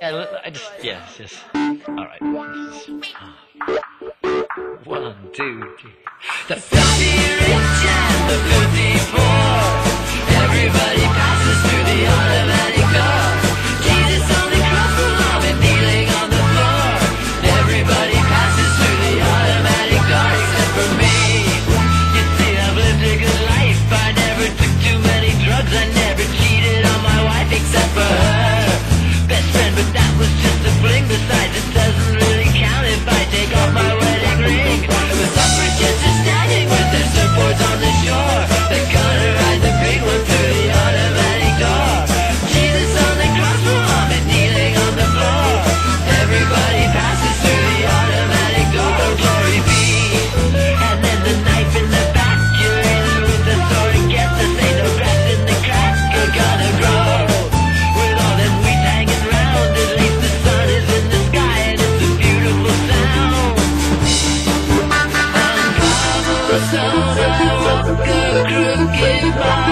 Yeah, it's just. Alright. 1, 2, 3. The filthy rich and the filthy poor. Everybody passes through the automatic door. Jesus on the cross will love and kneeling on the floor. Everybody passes through the automatic door except for me. You see, I've lived a good life. I never took too many drugs. I never cheated on my wife except for her best friend, but that was just a fling. Besides, it doesn't really count if I take off my wedding ring. The suffragettes are standing with their surfboards on the shore. They're gonna ride the big one through the automatic door. Jesus on the cross will hum and kneeling on the floor. Everybody passes through the automatic door. Glory be. And then the knife in the back. You're either with the sword and get this. Ain't no grass in the crack. You're gonna grow with all them weeds hanging round. At least the sun is in the sky and it's a beautiful sound. On cobblestone I walk a crooked mile.